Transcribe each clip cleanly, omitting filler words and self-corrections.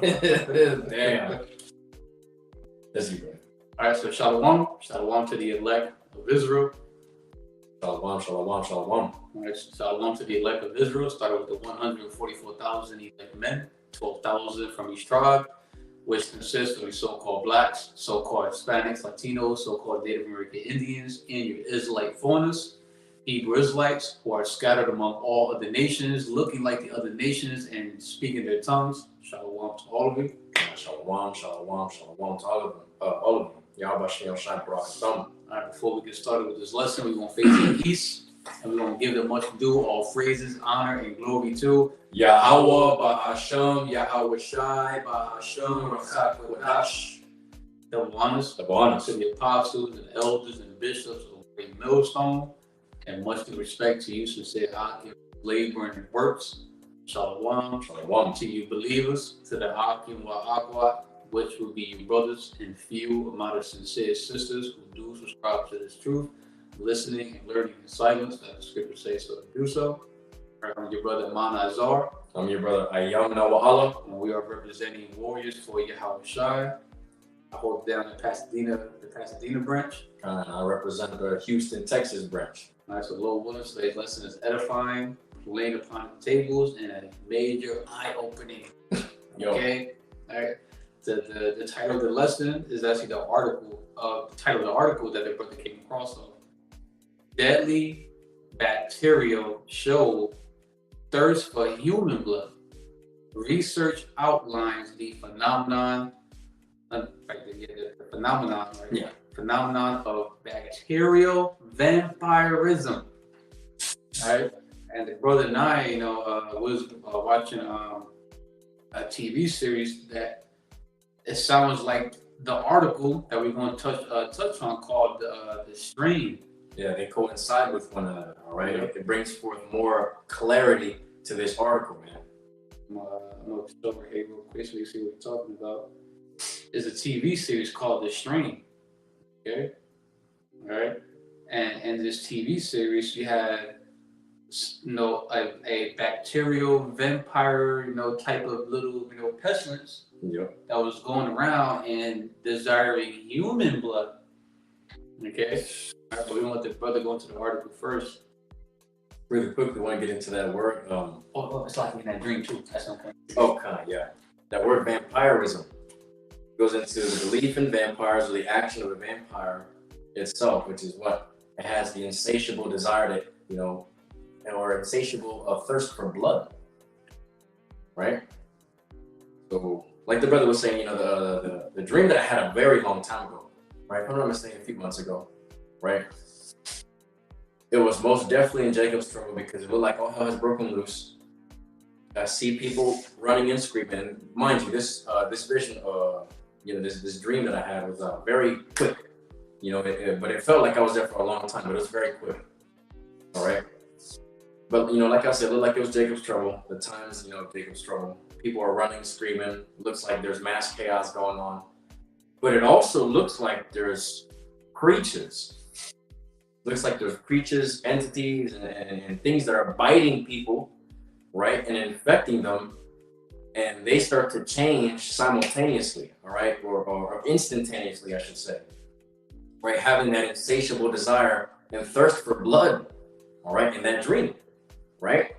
Damn. That's you, bro. All right, so shalom. Shalom to the elect of Israel. Shalom, shalom, shalom. All right, shalom to the elect of Israel. Started with the 144,000 elect men, 12,000 from each tribe, which consists of the so-called blacks, so-called Hispanics, Latinos, so-called Native American Indians, and your Israelite foreigners, Hebrew Israelites, who are scattered among all other nations, looking like the other nations and speaking their tongues. Shalom to all of you. Shalom, shalom, shalom to all of you. YAHAWAHSHI, SHAR, BARAK. All right, before we get started with this lesson, we're going to face the east, and we're going to give them much due, all praises, honor, and glory to YAHAWAH, BAHASHAM, YAHAWASHI, BAHASHAM, HAQADASH. double honors The to the apostles and elders and bishops of the great millstone, and much due respect to you, sincere labor and works. Shalom, Shalom. to you believers, to the YAHAWAH, which will be your brothers and few amount of sincere sisters who do subscribe to this truth, listening and learning in silence, that the scripture says so to do so. I'm your brother Mana Azar. I'm your brother Ayam NAWA. And we are representing warriors for YAHAWASHI. I hold down the Pasadena branch. And I represent the Houston, Texas branch. All right, so Lord willing, today's lesson is edifying, laying upon the tables, and a major eye-opening. Okay? All right. The title of the lesson is actually the title of the article that the brother came across of. Deadly bacterial show thirst for human blood. Research outlines the phenomenon of bacterial vampirism. All right, and the brother and I, was watching a TV series that it sounds like the article that we're going to touch on called the Strain. Yeah, they coincide with one another, all right? It brings forth more clarity to this article, man. I'm going to over here real quick so you see what we're talking about. It's a TV series called The Strain, okay? All right? And in this TV series, you had, a bacterial vampire, type of little, pestilence. Yep. That was going around and desiring human blood. Okay? All right, but we want the brother go into the article first. Really quickly, want to get into that word. It's like in that dream too. That's no point. Okay, yeah. That word vampirism goes into the belief in vampires or the action of a vampire itself, which is what? It has the insatiable desire to, or insatiable thirst for blood, right? So, like the brother was saying, the dream that I had a very long time ago, right? If I'm not mistaken, a few months ago, right? It was most definitely in Jacob's trouble because it looked like all hell has broken loose. I see people running and screaming. And mind you, this vision, this dream that I had was very quick, but it felt like I was there for a long time, but it was very quick. All right. But, like I said, it looked like it was Jacob's trouble. The times, Jacob's trouble. People are running, screaming. Looks like there's mass chaos going on. But it also looks like there's creatures. Looks like there's creatures, entities, and things that are biting people, right? And infecting them. And they start to change simultaneously, all right? Or instantaneously, I should say. Right? Having that insatiable desire and thirst for blood, all right? In that dream. Right?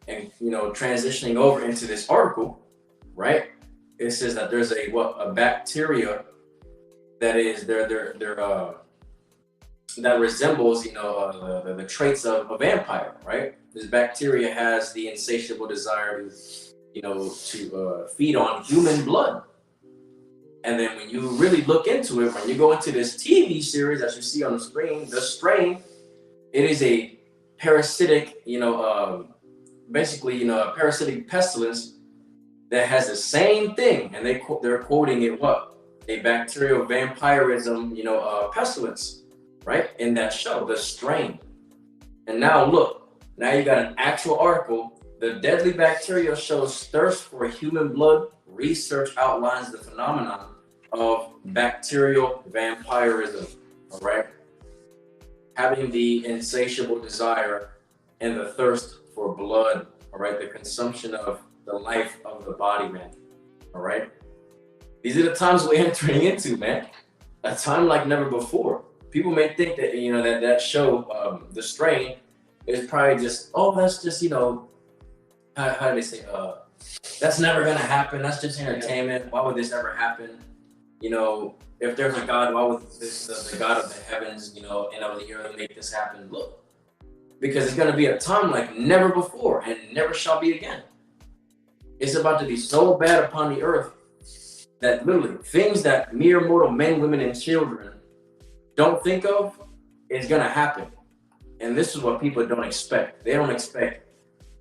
And, transitioning over into this article, right? It says that there's a bacteria that is that resembles, the traits of a vampire, right? This bacteria has the insatiable desire to feed on human blood. And then when you really look into it, when you go into this TV series that you see on the screen, The Strain, it is a parasitic, basically, a parasitic pestilence that has the same thing, and they're quoting it a bacterial vampirism, pestilence, right? In that show, The Strain. And now look, now you got an actual article. The deadly bacteria shows thirst for human blood. Research outlines the phenomenon of bacterial vampirism. All right. Having the insatiable desire and the thirst for blood, all right, the consumption of the life of the body, man. All right. These are the times we're entering into, man. A time like never before. People may think that, you know, that show, The Strain, is probably just, oh, that's just, you know, how do they say, that's never gonna happen. That's just entertainment. Why would this ever happen? You know, if there's a God, why would this, the God of the heavens, you know, and of the earth make this happen? Look, because it's gonna be a time like never before and never shall be again. It's about to be so bad upon the earth that literally things that mere mortal men, women, and children don't think of is gonna happen. And this is what people don't expect. They don't expect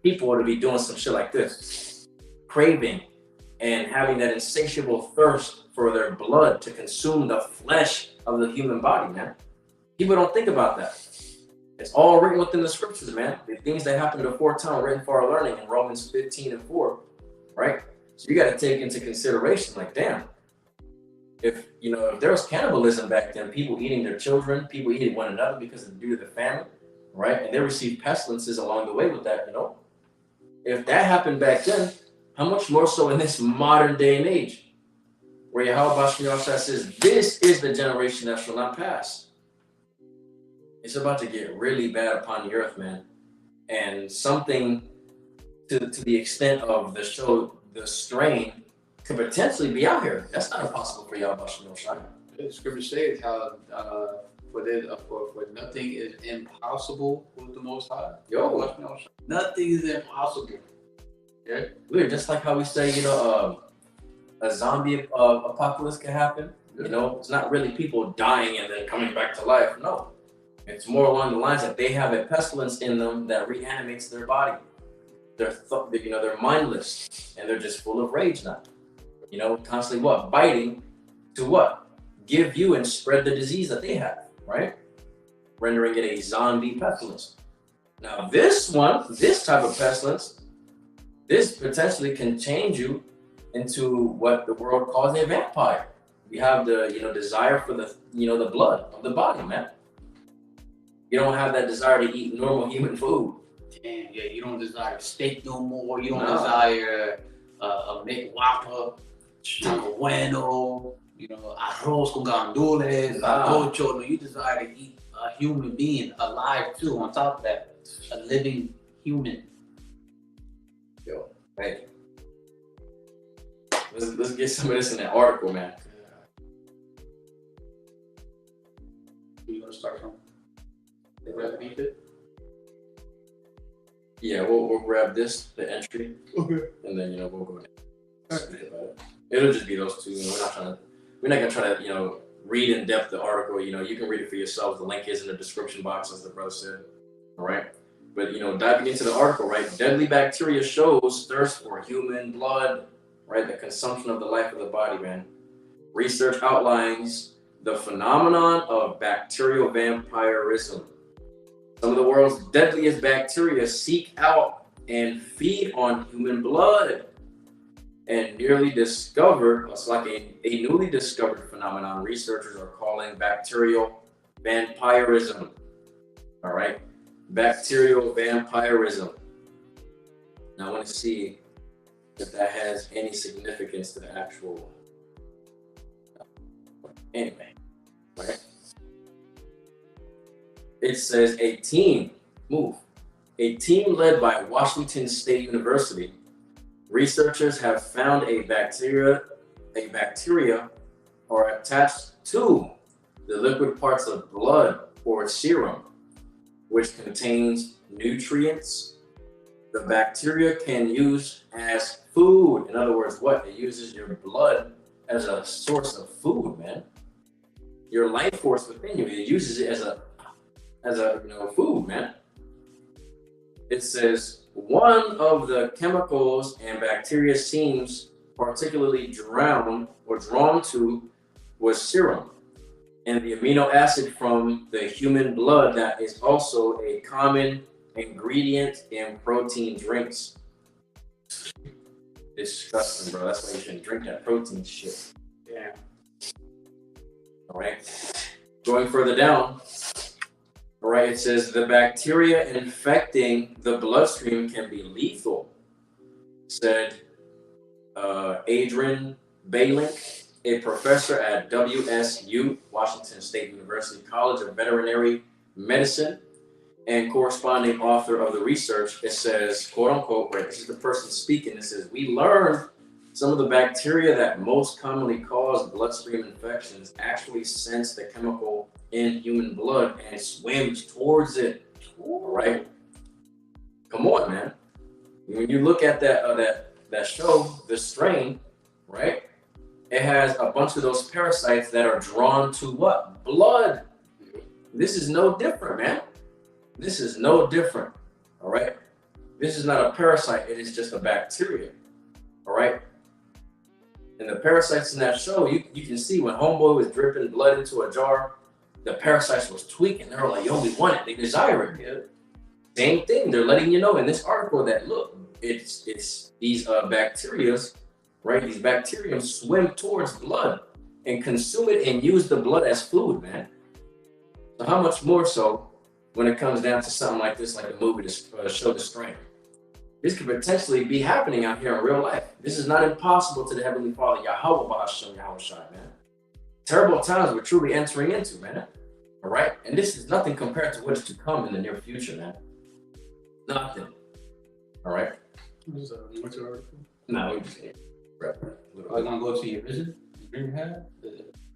people to be doing some shit like this, craving and having that insatiable thirst for their blood to consume the flesh of the human body, man. People don't think about that. It's all written within the scriptures, man. The things that happened aforetime written for our learning in Romans 15:4, right? So you got to take into consideration, like, damn, if, you know, if there was cannibalism back then, people eating their children, people eating one another because of due to the famine, right? And they received pestilences along the way with that, you know. If that happened back then, how much more so in this modern day and age, where YAHAWAHSHI says, this is the generation that shall not pass. It's about to get really bad upon the earth, man. And something to the extent of the show, The Strain, could potentially be out here. That's not impossible for YAHAWAHSHI. The scripture says how for nothing is impossible with the Most High. Yo, nothing is impossible. Yeah, weird. Just like how we say, you know, a zombie apocalypse can happen. You know, it's not really people dying and then coming back to life. No, it's more along the lines that they have a pestilence in them that reanimates their body. They're mindless and they're just full of rage now. You know, constantly what? Biting to what? Give you and spread the disease that they have, right? Rendering it a zombie pestilence. Now this type of pestilence, this potentially can change you into what the world calls a vampire. You have the, you know, desire for the, you know, the blood of the body, man. You don't have that desire to eat normal human food. Damn, yeah, you don't desire steak no more. You don't desire a McWhopper, taco bueno, you know, arroz con gandules, arrocho. No, you desire to eat a human being alive too. On top of that, a living human. Yo, hey, let's get some of this in that article, man. Who you gonna start from? Right beneath it? Yeah, we'll grab this, the entry, okay, and then, you know, we'll go down. Right. It'll just be those two. You know, we're not gonna try to, you know, read in depth the article. You know, you can read it for yourselves. The link is in the description box, as the brother said. All right. But, you know, diving into the article, right? Deadly bacteria shows thirst for human blood, right? The consumption of the life of the body, man. Research outlines the phenomenon of bacterial vampirism. Some of the world's deadliest bacteria seek out and feed on human blood. And newly discovered, it's like a newly discovered phenomenon researchers are calling bacterial vampirism. All right. Bacterial vampirism. Now I want to see if that has any significance to the actual. Anyway, right? It says a team led by Washington State University. Researchers have found a bacteria are attached to the liquid parts of blood or serum, which contains nutrients the bacteria can use as food. In other words, what? It uses your blood as a source of food, man. Your life force within you, it uses it as a you know, food, man. It says one of the chemicals and bacteria seems particularly drawn to was serum, and the amino acid from the human blood that is also a common ingredient in protein drinks. Disgusting, bro. That's why you shouldn't drink that protein shit. Yeah. All right. Going further down. All right. It says the bacteria infecting the bloodstream can be lethal. Said Adrian Bailink, a professor at WSU, Washington State University College of Veterinary Medicine, and corresponding author of the research. It says, quote unquote, right, this is the person speaking, it says, we learned some of the bacteria that most commonly cause bloodstream infections actually sense the chemical in human blood and swims towards it. All right? Come on, man. When you look at that show, The Strain, right? It has a bunch of those parasites that are drawn to what? Blood. This is no different, man. This is no different. All right? This is not a parasite. It is just a bacteria. All right? And the parasites in that show, you can see when homeboy was dripping blood into a jar, the parasites was tweaking. They were like, yo, we want it. They desire it. Yeah. Same thing. They're letting you know in this article that, look, it's these bacterias, right? These bacteria swim towards blood and consume it and use the blood as food, man. So how much more so when it comes down to something like this, like a movie to show The Strain? This could potentially be happening out here in real life. This is not impossible to the Heavenly Father, Yahawah BAHASHAM, YAHAWASHI, man. Terrible times we're truly entering into, man. All right? And this is nothing compared to what is to come in the near future, man. Nothing. All right? What's your article? No, we just right. Are you going to go to your vision? You dream had?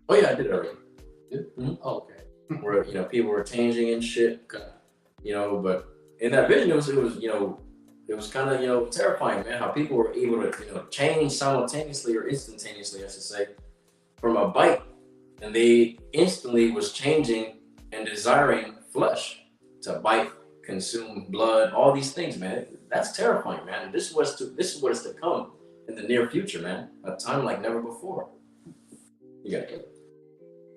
Oh, yeah, I did already. Mm-hmm. Oh, okay. Where, people were changing and shit. But in that vision, it was kind of, terrifying, man, how people were able to, change simultaneously or instantaneously, I should say, from a bite. And they instantly was changing and desiring flesh to bite, consume blood, all these things, man. That's terrifying, man. This is what is to come in the near future, man. A time like never before. You got it.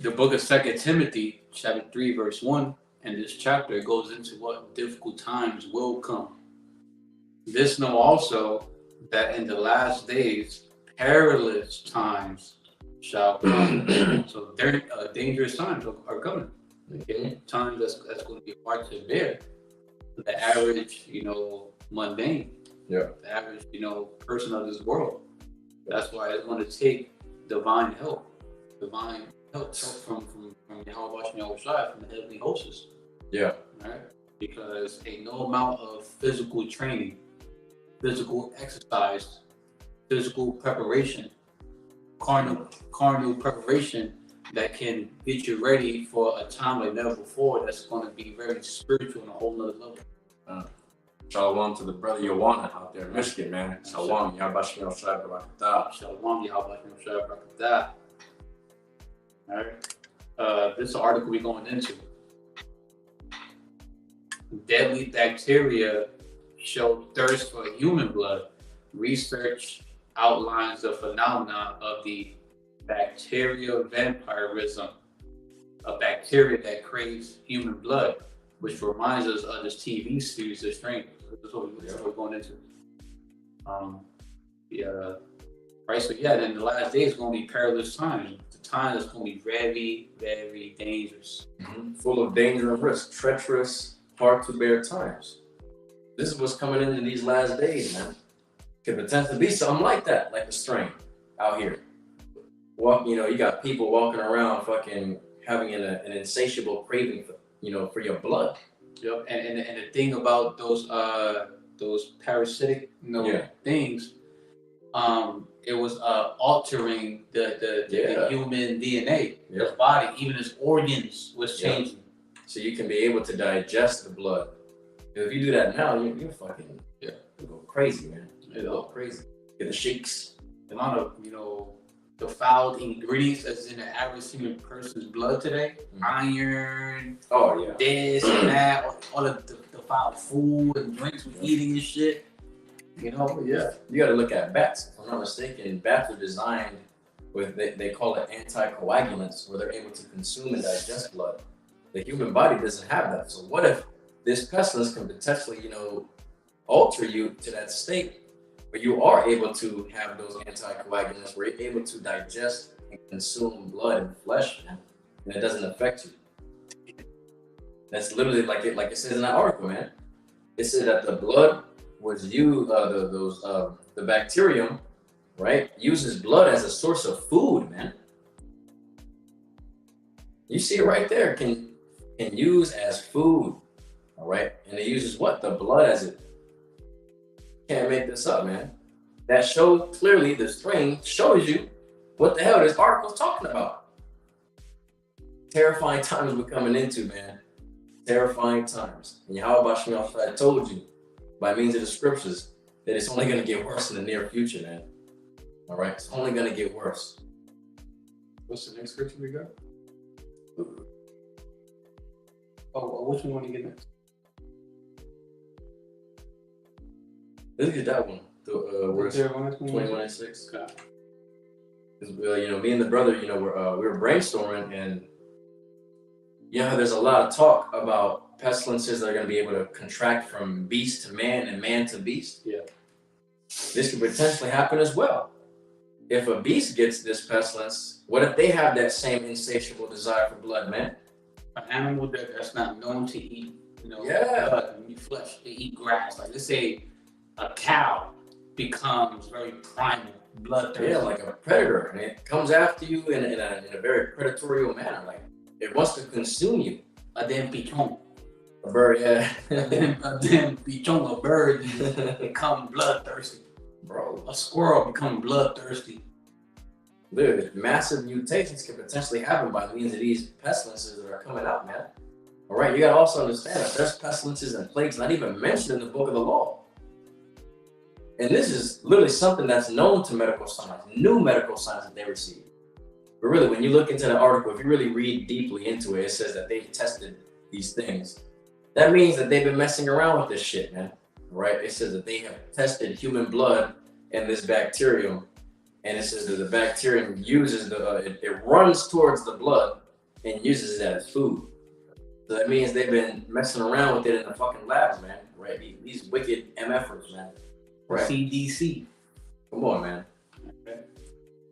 The book of 2 Timothy, chapter 3, verse 1, and this chapter goes into what difficult times will come. This know also that in the last days, perilous times shall come. So dangerous times are coming. Okay? Times that's going to be hard to bear. The average, mundane. Yeah. The average, person of this world. That's why it's going to take divine help from YAHAWAHSHI, YAHAWASHI, from the heavenly hosts. Yeah. Right? Because ain't no amount of physical training, physical exercise, physical preparation, carnal preparation that can get you ready for a time like never before. That's going to be very spiritual on a whole nother level. Shalom to the brother Yawana out there in Michigan, man. Shalom, YAHAWASHI, AHTHAH. Shalom, YAHAWASHI, AHTHAH. All right. This article we're going into. Deadly bacteria show thirst for human blood. Research outlines the phenomenon of the bacterial vampirism, a bacteria that craves human blood, which reminds us of this TV series, The Strain. That's what we're going into. Right, so then the last day is going to be perilous times. The time is going to be very, very dangerous. Mm-hmm. Full of danger and risk, treacherous, hard to bear times. This is what's coming in these last days, man. Could potentially be something like that, like The Strain out here. You got people walking around fucking having an insatiable craving for, for your blood. Yep. And the thing about those parasitic, things, it was altering the human DNA, his body, even his organs was changing. So you can be able to digest the blood. If you do that now, you're fucking you go crazy, man. You go crazy. Get the shakes. The amount of defiled ingredients that's in the average human person's blood today, iron, this and that, all the defiled food and drinks we're eating and shit. You got to look at bats. If I'm not mistaken, bats are designed with, they call it anticoagulants, where they're able to consume and digest blood. The human body doesn't have that. So what if this pestilence can potentially, alter you to that state where you are able to have those anticoagulants, where you're able to digest and consume blood and flesh, man, and it doesn't affect you. That's literally like it says in that article, man. It said that the blood was used, the bacterium right, uses blood as a source of food, man. You see it right there. Can use as food, all right? And it uses what? The blood as it. Can't make this up, man. That shows clearly, the string shows you what the hell this article's talking about. Terrifying times we're coming into, man. Terrifying times. And YAHAWAHSHI told you by means of the scriptures that it's only going to get worse in the near future, man. All right? It's only going to get worse. What's the next scripture we got? Oh, which one do you get next? Let's get that one. Verse 21:6. Okay. You know, me and the brother, you know, we were brainstorming, and there's a lot of talk about pestilences that are going to be able to contract from beast to man and man to beast. Yeah. This could potentially happen as well. If a beast gets this pestilence, what if they have that same insatiable desire for blood, man? An animal that's not known to eat, Yeah. Eat flesh, they eat grass. Like, let's say a cow becomes very primal, bloodthirsty. Yeah, like a predator, and it comes after you in a very predatory manner. Like, it wants to consume you. A damn pichon. A bird, yeah. a damn pichon, a bird become bloodthirsty. Bro. A squirrel become bloodthirsty. Dude, massive mutations can potentially happen by means of these pestilences that are coming out, man. All right, you gotta also understand that there's pestilences and plagues not even mentioned in the book of the law. And this is literally something that's known to medical science, new medical science that they receive. But really, when you look into the article, if you really read deeply into it, it says that they've tested these things. That means that they've been messing around with this shit, man. Right? It says that they have tested human blood and this bacterium. And it says that the bacterium uses it runs towards the blood and uses it as food. So that means they've been messing around with it in the fucking labs, man. Right? These wicked MFers, man. Right? CDC. Come on, man. Okay.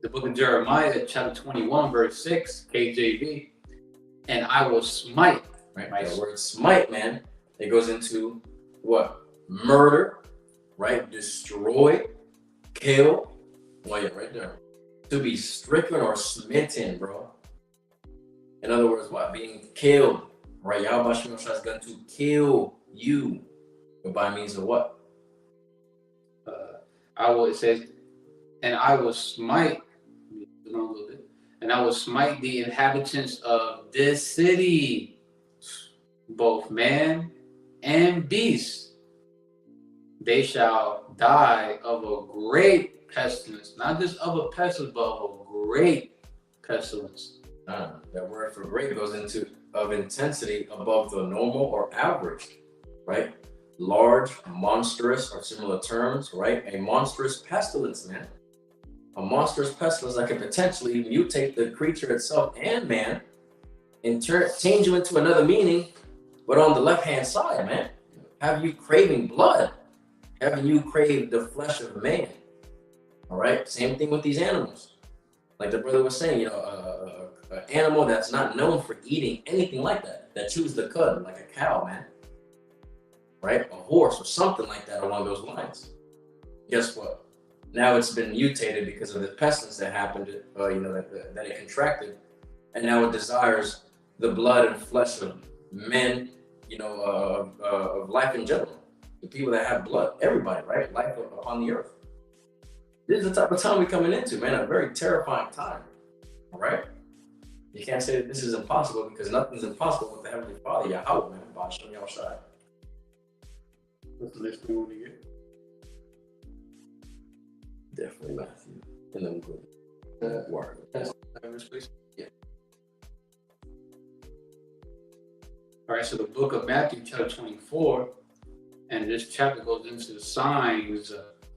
The book of Jeremiah, chapter 21, verse 6, KJV. And I will smite. Right? The word smite, man, it goes into what? Murder, right? Destroy, kill. Well, yeah, right there. To be stricken or smitten, bro. In other words, what? Being killed. Right? YAHAWASHI is going to kill you. But by means of what? It says, and I will smite, a little bit, and I will smite the inhabitants of this city, both man and beast. They shall die of a great pestilence, not just of a pestilence, but of a great pestilence. That word for great goes into of intensity above the normal or average, right? Large, monstrous, or similar terms, right? A monstrous pestilence, man. A monstrous pestilence that can potentially mutate the creature itself and man and change you into another meaning, but on the left-hand side, man. Have you craving blood? Having you crave the flesh of man? All right? Same thing with these animals. Like the brother was saying, an animal that's not known for eating anything like that chews the cud, like a cow, man. Right? A horse or something like that along those lines. Guess what? Now it's been mutated because of the pestilence that happened, that it contracted. And now it desires the blood and flesh of men, of life in general. The people that have blood, everybody, right? Life upon the earth. This is the type of time we're coming into, man. A very terrifying time. All right? You can't say that this is impossible because nothing's impossible with the Heavenly Father, Yahawah, man. BAHASHAM, YAHAWASHI. What's the next thing we want to get? Definitely Matthew. And then we'll go Word. Yeah. All right, so the book of Matthew, chapter 24, and this chapter goes into the signs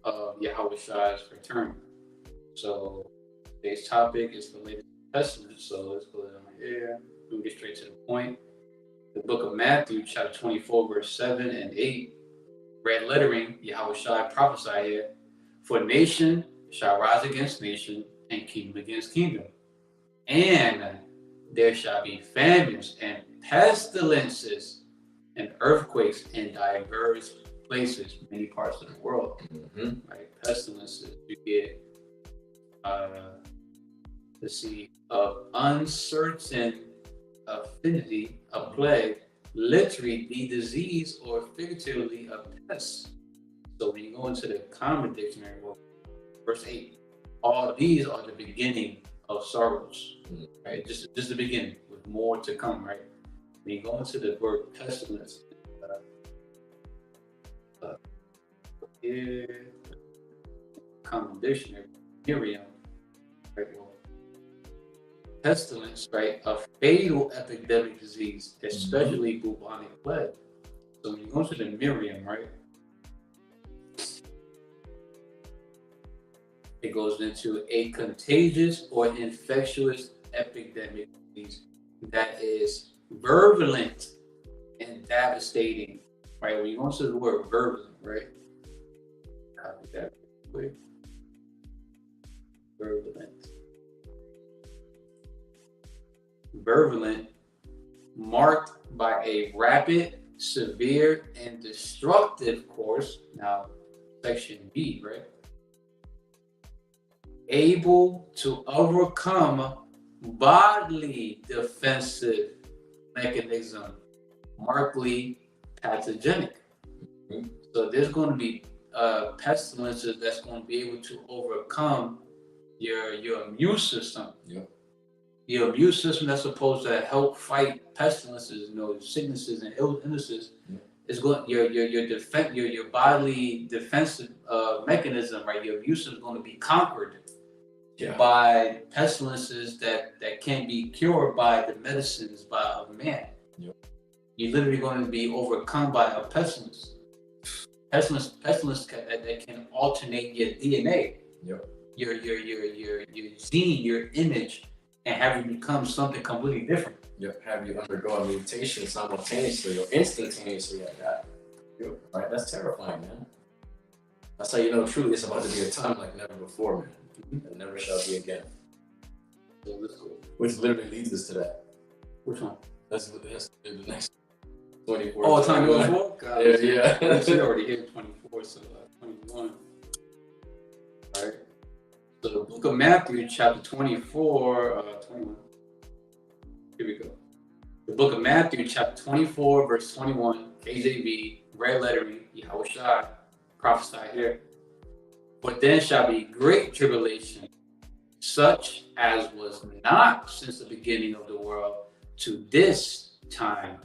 of YAHAWASHI's return. So today's topic is the latest testament. So let's go down here. We'll get straight to the point. The book of Matthew, chapter 24, verse 7 and 8. Red lettering, YAHAWASHI prophesied here. For nation shall rise against nation, and kingdom against kingdom. And there shall be famines and pestilences and earthquakes in diverse places, many parts of the world. Mm-hmm. Right? Pestilences. You get let's see, of uncertain affinity, a plague, literally the disease, or figuratively a pest. So when you go into the Common Dictionary, well, verse 8, all these are the beginning of sorrows, right? Just the beginning, with more to come, right? When you go into the word pestilence, here, Common Dictionary, Miriam, right? Pestilence, right? A fatal epidemic disease, especially bubonic plague. So when you go to the Miriam, right? It goes into a contagious or infectious epidemic disease that is virulent and devastating, right? When you go into the word virulent, right? Copy that quick. Virulent. Virulent, marked by a rapid, severe, and destructive course. Now, section B, right? Able to overcome bodily defensive mechanism, markedly pathogenic. So there's going to be pestilences that's going to be able to overcome your immune system. Yep. Your immune system that's supposed to help fight pestilences, sicknesses and illnesses, is going your bodily defensive mechanism, right? Your immune system is going to be conquered by pestilences that can't be cured by the medicines of man. Yep. You're literally going to be overcome by a pestilence. Pestilence that can alternate your DNA, your gene, your image, and have you become something completely different. Have you undergo a mutation simultaneously or instantaneously at that. Right? That's terrifying, man. That's how you know truly it's about to be a time like never before, man. And never shall be again. So let's go. Which literally leads us to that. Which one? That's the next 24. Oh, time goes forward? Yeah. We already hit 24, so 21. All right. So the book of Matthew, chapter 24, 21. Here we go. The book of Matthew, chapter 24, verse 21, KJV, red lettering, YAHAWASHI, prophesied here. But then shall be great tribulation, such as was not since the beginning of the world to this time.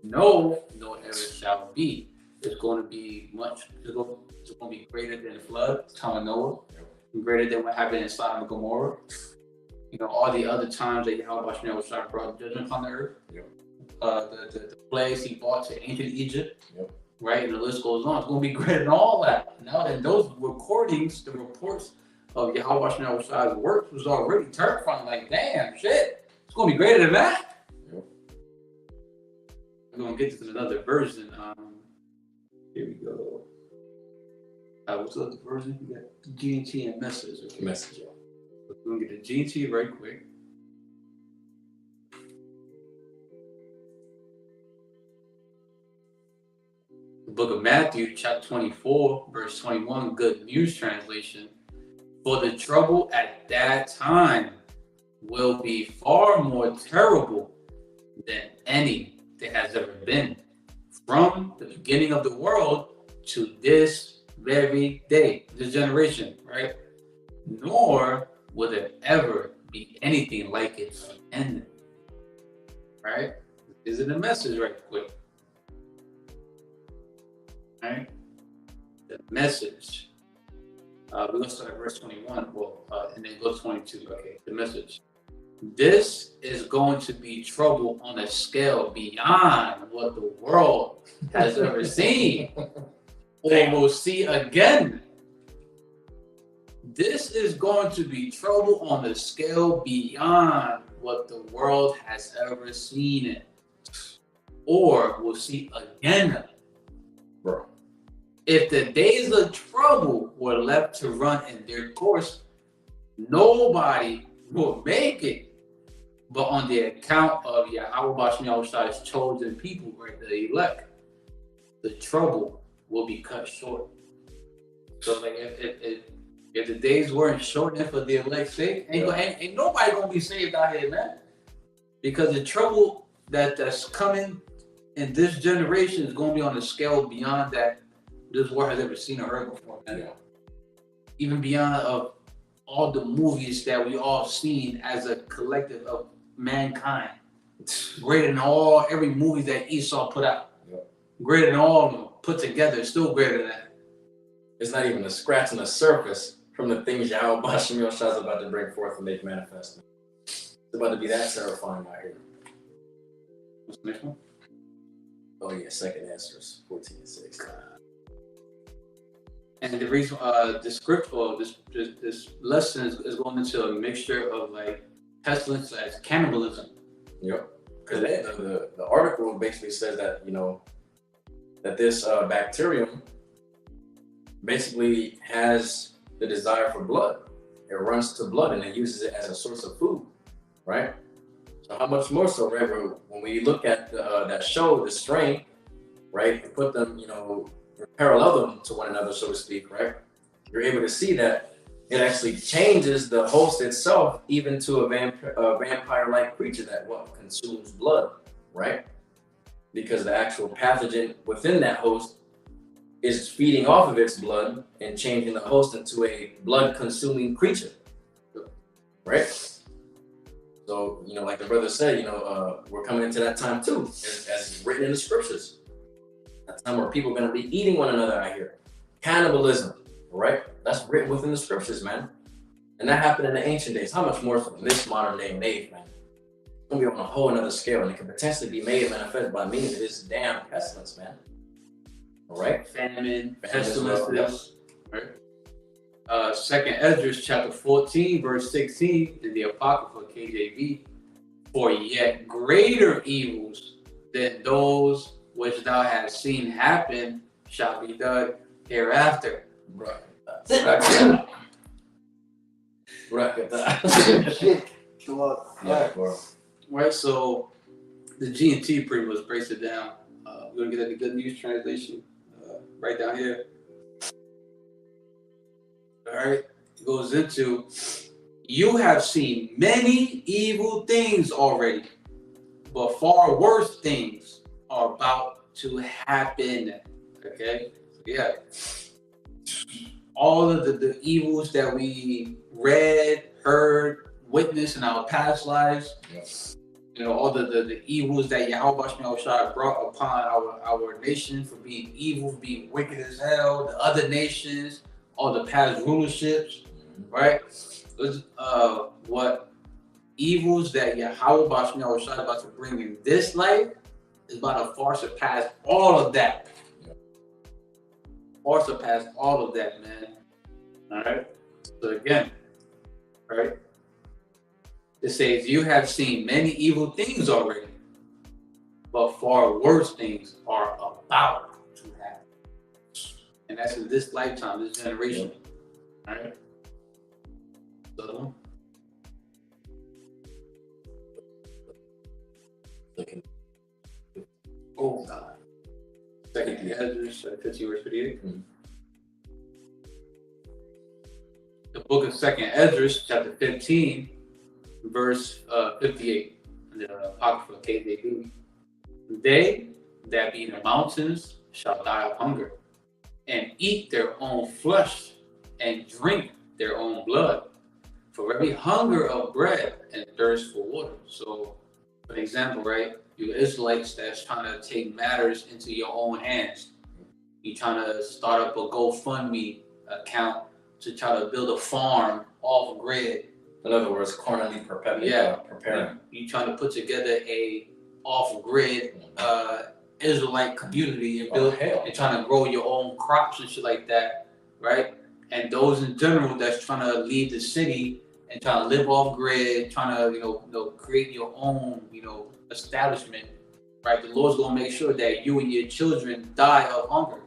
No, nor ever shall be. It's going to be it's going to be greater than the flood, time of Noah, greater than what happened in Sodom and Gomorrah. All the other times that YAHAWASHI brought judgment upon the earth. The plagues he brought to ancient Egypt. Right, and the list goes on. It's going to be greater than all that. Now, and those recordings, the reports of YAHAWASHI's works was already terrifying. Like, damn, shit, it's going to be greater than that. I'm going to get to another version. Here we go. What's the other version? We got GNT and Message. Okay. Message, yeah. So we're going to get the GNT right quick. The book of Matthew, chapter 24, verse 21, Good News Translation. For the trouble at that time will be far more terrible than any that has ever been, from the beginning of the world to this very day, this generation, right? Nor will there ever be anything like it again, right? This is the message right quick. Right? The message. We're going to start at verse 21, and then go to 22. Okay, the message. This is going to be trouble on a scale beyond what the world has ever seen or will see again. This is going to be trouble on a scale beyond what the world has ever seen it or will see again. Bro. If the days of trouble were left to run in their course, nobody will make it. But on the account of YAHAWAHSHI's chosen people, right, the elect, the trouble will be cut short. So, like, if If the days weren't shortened for the elect's sake, ain't nobody gonna be saved out here, man. Because the trouble that's coming in this generation is gonna be on a scale beyond that this world has ever seen or heard before, man. Yeah. Even beyond of all the movies that we all seen as a collective of mankind. Greater than every movie that Esau put out. Yep. Greater than all of them put together, still greater than that. It's not even a scratch on the surface from the things YAHAWAHSHI is about to bring forth and make manifest. It's about to be that terrifying out here. What's the next one? Oh yeah, second Esdras 14:6. And the reason this script or this lesson is going into a mixture of like pestilence as cannibalism. Yep. Because the article basically says that, you know, that this bacterium basically has the desire for blood. It runs to blood and it uses it as a source of food, right? So how much more so, right? When we look at that show, The Strain, right, and put them, you know, parallel them to one another, so to speak, right? You're able to see that it actually changes the host itself even to a vampire-like creature that consumes blood, right? Because the actual pathogen within that host is feeding off of its blood and changing the host into a blood-consuming creature, right? So, you know, like the brother said, you know, we're coming into that time too, as written in the scriptures. That time where people are going to be eating one another out here. Cannibalism, right? That's written within the scriptures, man. And that happened in the ancient days. How much more so in this modern day and age, man? It's going to be on a whole another scale, and it can potentially be made manifest by means of this damn pestilence, man. All right? Famine, pestilence, right? Second Esdras chapter 14, verse 16 in the Apocrypha KJV. For yet greater evils than those which thou hast seen happen shall be done hereafter. Right. Right, so the G&T pretty much breaks it down. We're gonna get the Good News translation right down here. All right, it goes into, you have seen many evil things already, but far worse things are about to happen. Okay, yeah. All of the evils that we read, heard, witnessed in our past lives, yes. You know, all the evils that YAHAWASHI brought upon our nation for being evil, for being wicked as hell, the other nations, all the past rulerships, right? What evils that YAHAWASHI is about to bring in this life is about to far surpass all of that. Far surpass all of that, man. All right. So again, right? It says, you have seen many evil things already, but far worse things are about to happen. And that's in this lifetime, this generation. All right. So, oh God. Second Esdras 15 verse 58. The book of Second Esdras, chapter 15, verse 58. The Apocrypha KJV. They that be in the mountains shall die of hunger, and eat their own flesh, and drink their own blood. For every hunger of bread and thirst for water. So, for example, right, you Israelites that's trying to take matters into your own hands. You trying to start up a GoFundMe account to try to build a farm off grid. In other words, carnally preparing. You trying to put together a off grid Israelite community and build and trying to grow your own crops and shit like that, right? And those in general that's trying to leave the city and trying to live off grid, trying to you know create your own establishment, right? The Lord's gonna make sure that you and your children die of hunger.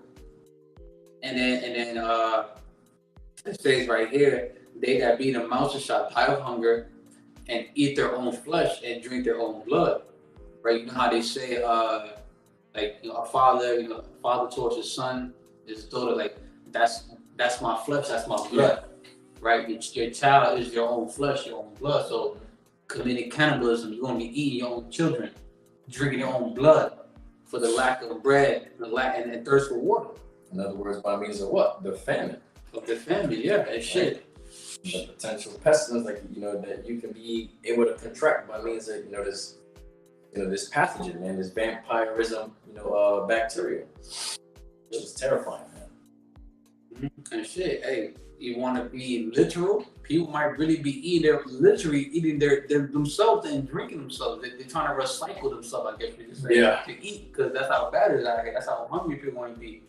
And then it says right here, they that be in the mountains shall die of hunger and eat their own flesh and drink their own blood. Right? You know how they say a father towards his son, his daughter, like that's my flesh, that's my blood. right? Your child is your own flesh, your own blood. So committing cannibalism, you're going to be eating your own children, drinking your own blood for the lack of bread and thirst for water. In other words, by means of what? The famine. Of the family, yeah, and shit. The potential pestilence, like, you know, that you can be able to contract by means of, this pathogen, man, this vampirism, bacterial. Which is terrifying, man. And shit, hey, you want to be literal? People might really be literally eating themselves and drinking themselves. They're trying to recycle themselves, I guess we could say, to eat, because that's how bad it is out here. That's how hungry people want to be.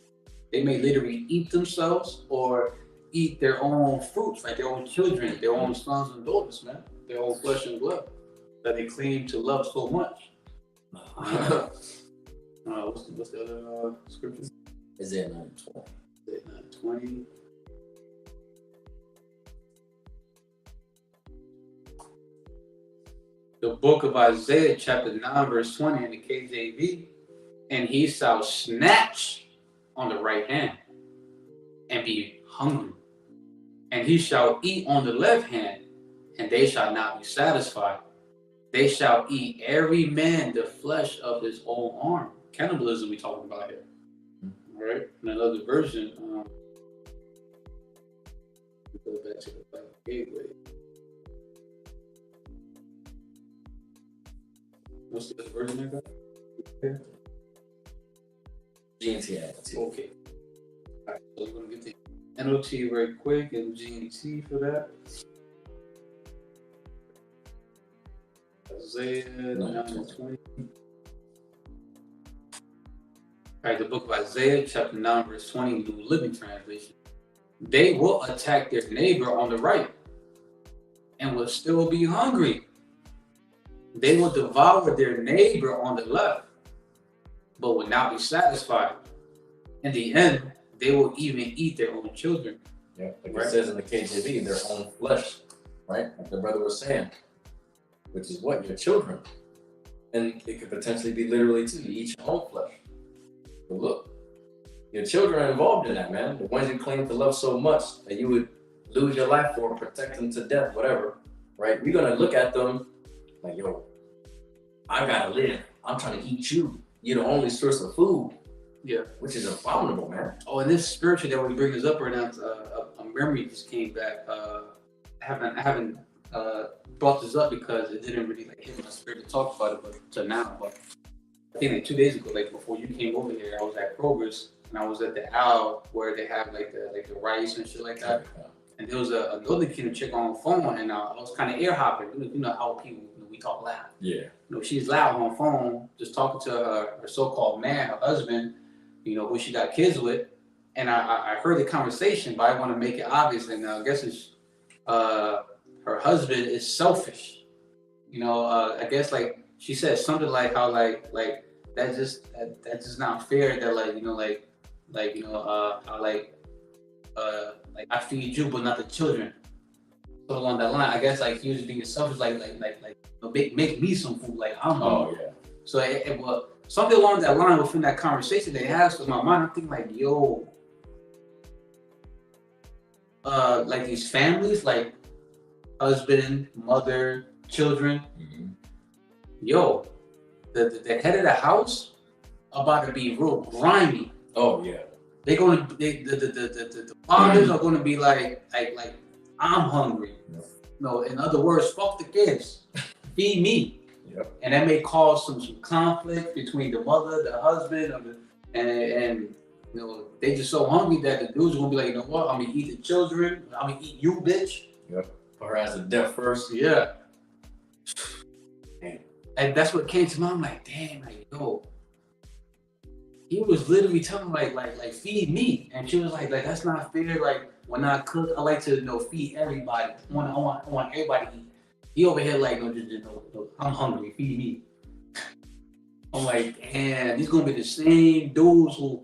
They may literally eat themselves or eat their own fruits, like their own children, their own sons and daughters, man, their own flesh and blood that they claim to love so much. What's the other scripture? Isaiah 9:20. Isaiah 9:20. The book of Isaiah, chapter 9, verse 20 in the KJV. And he shall snatch on the right hand and be hungry. And he shall eat on the left hand, and they shall not be satisfied. They shall eat every man the flesh of his own arm. Cannibalism we talking about here. All right. In another version, go back to the Bible Gateway. What's the version I got? Okay. GNT. Okay. All right. So we're gonna get the NOT very quick and GNT for that. Isaiah 9:20. All right, the book of Isaiah, chapter 9, verse 20, New Living Translation. They will attack their neighbor on the right and will still be hungry. They will devour their neighbor on the left, but will not be satisfied. In the end, they will even eat their own children. Yeah, like it says in the KJV, their own flesh, right? Like the brother was saying, which is what? Your children. And it could potentially be literally too. You eat your own flesh. But look, your children are involved in that, man. The ones you claim to love so much that you would lose your life for, protect them to death, whatever, right? We're going to look at them like, yo, I got to live. I'm trying to eat you. You're the only source of food. Yeah. Which is abominable, man. Oh, and this spiritual that we bring this up right now, a memory just came back. I haven't brought this up because it didn't really hit my spirit to talk about it, but to now. But I think 2 days ago, before you came over here, I was at Kroger's and I was at the Owl where they have the rice and shit like that. And there was another chick on the phone, and I was kind of ear hopping. You know how people, we talk loud. Yeah. She's loud on the phone, just talking to her so-called man, her husband, who she got kids with. And I heard the conversation, but I want to make it obvious. And I guess it's her husband is selfish. I guess she said something like how that's just not fair. That I feed you but not the children. So along that line, I guess he was being selfish, make me some food, I'm hungry. Oh yeah. So it was something along that line within that conversation they had. So in my mind, I'm thinking yo, these families, husband, mother, children. Mm-hmm. Yo, the head of the house about to be real grimy. Oh yeah. The fathers are gonna be like I'm hungry. Yep. No, in other words, fuck the kids. Feed me. Yep. And that may cause some conflict between the mother, the husband, and they just so hungry that the dude's gonna be like, you know what? I'm gonna eat the children. I'm gonna eat you, bitch. Yep. Or as a death first. Yeah. And that's what came to mind. I'm like, damn, yo. He was literally telling feed me, and she was like that's not fair. When I cook, I like to feed everybody. I want everybody to eat. He over here no, I'm hungry, feed me. I'm like, damn, these gonna be the same dudes who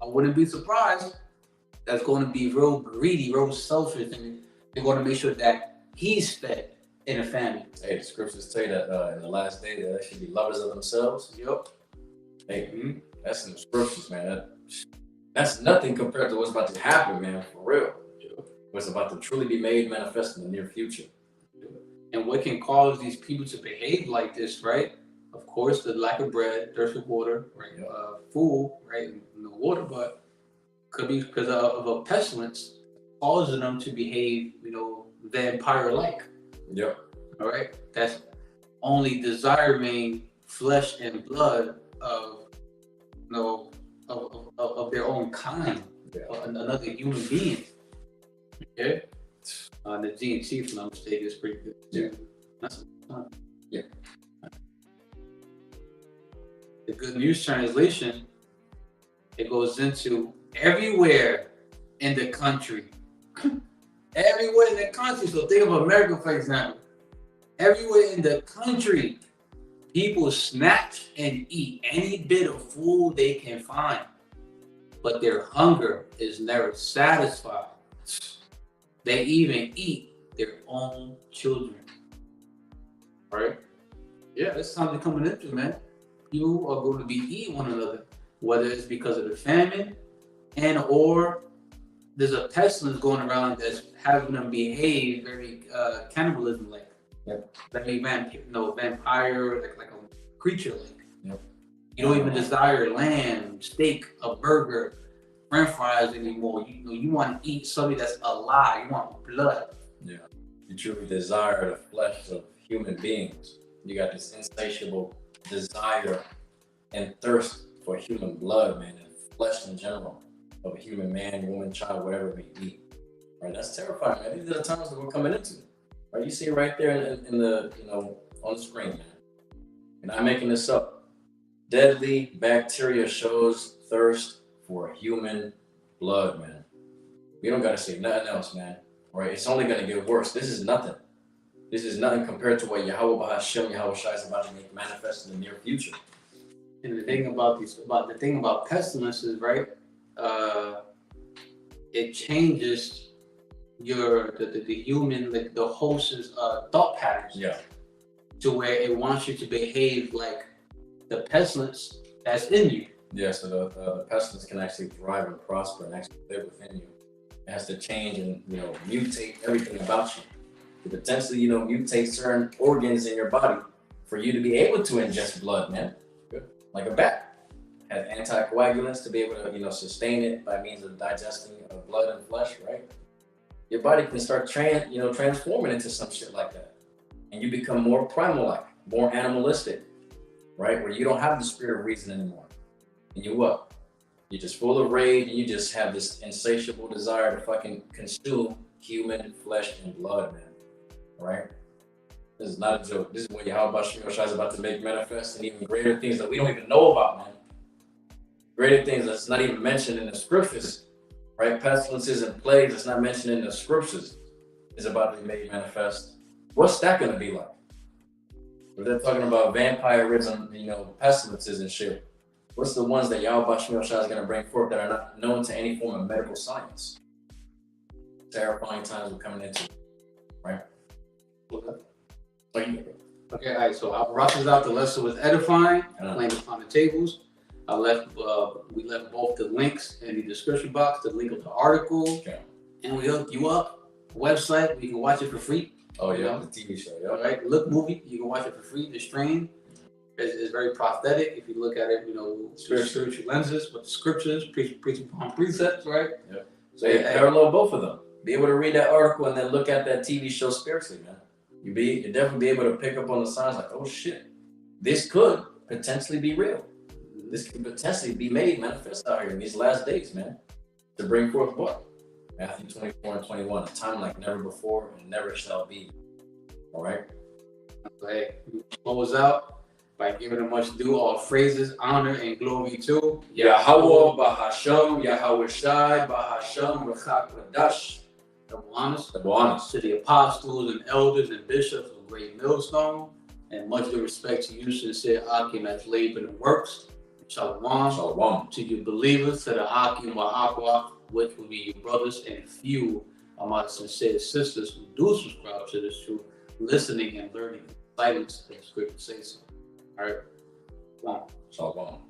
I wouldn't be surprised that's gonna be real greedy, real selfish, and they're gonna make sure that he's fed in a family. Hey, the scriptures say that in the last day that they should be lovers of themselves. Yep. Hey, that's in the scriptures, man. That's nothing compared to what's about to happen, man, for real. what's about to truly be made manifest in the near future. And what can cause these people to behave like this, right? Of course, the lack of bread, thirst for water, right? Food, right? No water, but could be because of a pestilence causing them to behave, vampire-like. Yep. All right. That's only desiring flesh and blood of, of their own kind, another human being. Okay. The G&T, if I'm not mistaken, is pretty good too. Yeah. The Good News Translation, it goes into everywhere in the country. Everywhere in the country. So think of America, for example. Everywhere in the country, people snatch and eat any bit of food they can find, but their hunger is never satisfied. They even eat their own children. Right? Yeah, that's time they're coming into, man. You are going to be eating one another, whether it's because of the famine and or there's a pestilence going around that's having them behave very cannibalism-like. Yep. Like a vampire, like a creature-like. Yep. You don't even desire lamb, steak, a burger, French fries anymore. You want to eat something that's alive. You want blood. Yeah. You truly desire the flesh of human beings. You got this insatiable desire and thirst for human blood, man, and flesh in general of a human man, woman, child, whatever it may be. Right? That's terrifying, man. These are the times that we're coming into. Right? You see it right there in the on the screen, man. And I'm making this up. Deadly bacteria shows thirst for human blood, man. We don't gotta say nothing else, man. Right? It's only gonna get worse. This is nothing. This is nothing compared to what YAHAWAH BAHASHAM, YAHAWASHI is about to make manifest in the near future. And the thing about pestilence is, right? It changes the human, like the host's thought patterns. Yeah. To where it wants you to behave like the pestilence that's in you. Yeah, so the pestilence can actually thrive and prosper and actually live within you. It has to change and mutate everything about you. To potentially mutate certain organs in your body for you to be able to ingest blood, man. Good. Like a bat. Has anticoagulants to be able to sustain it by means of digesting blood and flesh, right? Your body can start transforming into some shit like that, and you become more primal-like, more animalistic, right? Where you don't have the spirit of reason anymore, and you're just full of rage, and you just have this insatiable desire to fucking consume human flesh and blood, man. Right? This is not a joke. This is what YAHAWAHSHI is about to make manifest, and even greater things that we don't even know about, man. Greater things that's not even mentioned in the scriptures, right? Pestilences and plagues that's not mentioned in the scriptures is about to be made manifest. What's that going to be like? If they're talking about vampirism, pestilences and shit, what's the ones that YAHAWAHSHI is going to bring forth that are not known to any form of medical science? Terrifying times we're coming into, right? Okay, all right, so I'll rough this out. The lesson was edifying, laying upon the tables. We left both the links in the description box, the link of the article, and we hooked you up. Website, where you can watch it for free. Oh yeah, the TV show, yeah. Right, Look movie, you can watch it for free. The stream is very prophetic. If you look at it, spiritual lenses, with the scriptures, preaching upon precepts, right? Yeah. So parallel both of them. Be able to read that article and then look at that TV show spiritually, man. You definitely be able to pick up on the signs like, oh shit, this could potentially be real. This could potentially be made manifest out here in these last days, man. To bring forth what? Matthew 24 and 21, a time like never before and never shall be. All right? So, hey, we close out by giving them much due, all phrases, honor, and glory to YAHAWAH BAHASHAM, YAHAWASHI, BAHASHAM, HAQADASH. Double honors to the apostles and elders and bishops of Great Millstone, and much of respect to you, sincere Akim, that's labor and works. Shalom to you believers, to the Akim YAHAWAH, which will be your brothers, and few of my sincere sisters who do subscribe to this truth, listening and learning in silence, as the scripture says so. All right, Shalom.